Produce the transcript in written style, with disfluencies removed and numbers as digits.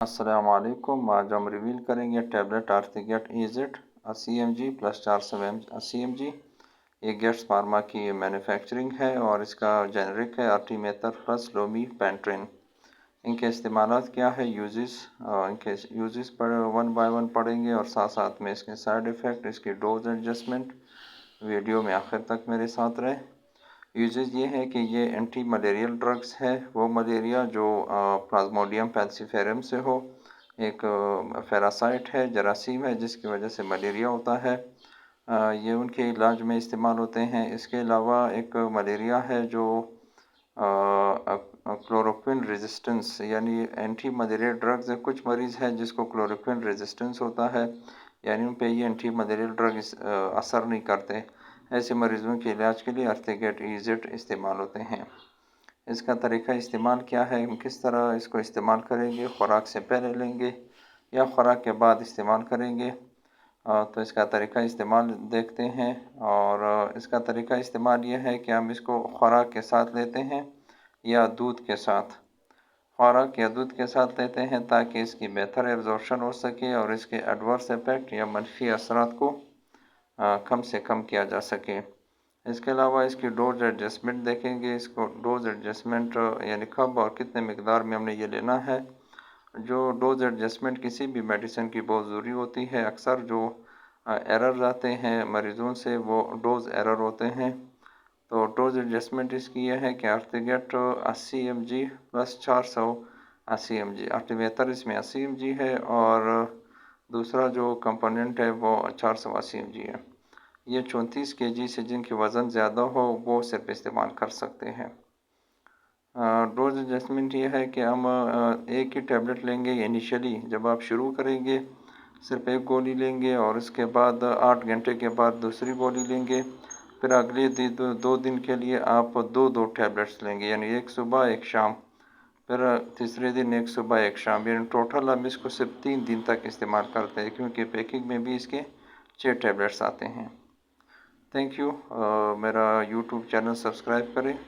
अस्सलामुअलैकुम। आज हम रिवील करेंगे टैबलेट आर्थिगेट इज़िट CMG प्लस 400 CMG। ये गेट्स फार्मा की मैन्युफैक्चरिंग है और इसका जेनरिक है आर्टीमेथर प्लस लोमी पेंट्रिन। इनके इस्तेमालात क्या है, इनके यूजेस पर वन बाय वन पढ़ेंगे और साथ साथ में इसके साइड इफ़ेक्ट, इसकी डोज एडजस्टमेंट। वीडियो में आखिर तक मेरे साथ रहे। यूजेस ये है कि ये एंटी मलेरियल ड्रग्स है। वो मलेरिया जो प्लाज्मोडियम फैल्सिफेरम से हो, एक पैरासाइट है, जरासीम है, जिसकी वजह से मलेरिया होता है। ये उनके इलाज में इस्तेमाल होते हैं। इसके अलावा एक मलेरिया है जो क्लोरोक्विन रेजिस्टेंस, यानी एंटी मलेरिया ड्रग्स है। कुछ मरीज़ हैं जिसको क्लोरोक्विन रेजिस्टेंस होता है, यानी उन पे ये एंटी मलेरियल ड्रग असर नहीं करते। ऐसे मरीज़ों के इलाज के लिए आर्थिगेट इज़िट इस्तेमाल होते हैं। इसका तरीका इस्तेमाल क्या है, हम किस तरह इसको इस्तेमाल करेंगे, ख़ुराक से पहले लेंगे या ख़ुराक के बाद इस्तेमाल करेंगे, तो इसका तरीका इस्तेमाल देखते हैं। और इसका तरीका इस्तेमाल ये है कि हम इसको ख़ुराक के साथ लेते हैं या दूध के साथ। ख़ुराक या दूध के साथ लेते हैं ताकि इसकी बेहतर एब्जॉर्प्शन हो सके और इसके एडवर्स इफ़ेक्ट या मनफी असरात को कम से कम किया जा सके। इसके अलावा इसकी डोज एडजस्टमेंट देखेंगे। इसको डोज एडजस्टमेंट यानी कब और कितने मिकदार में हमने ये लेना है। जो डोज एडजस्टमेंट किसी भी मेडिसिन की बहुत ज़रूरी होती है। अक्सर जो एरर आते हैं मरीज़ों से वो डोज एरर होते हैं। तो डोज एडजस्टमेंट इसकी यह है कि आर्थिगेट 80 mg प्लस 400 CMG। आर्टिमेटर इसमें 80 mg है और दूसरा जो कंपोनेंट है वो 400 CMG है। ये 34 kg से जिनकी वज़न ज़्यादा हो वो सिर्फ इस्तेमाल कर सकते हैं। डोज एडजस्टमेंट ये है कि हम एक ही टैबलेट लेंगे इनिशियली। जब आप शुरू करेंगे सिर्फ एक गोली लेंगे और इसके बाद 8 घंटे के बाद दूसरी गोली लेंगे। फिर अगले 2 दिन के लिए आप दो टैबलेट्स लेंगे, यानी एक सुबह एक शाम। फिर तीसरे दिन एक सुबह एक शाम, यानी टोटल हम इसको सिर्फ 3 दिन तक इस्तेमाल करते हैं, क्योंकि पैकिंग में भी इसके 6 टैबलेट्स आते हैं। Thank you. मेरा यूट्यूब चैनल सब्सक्राइब करें।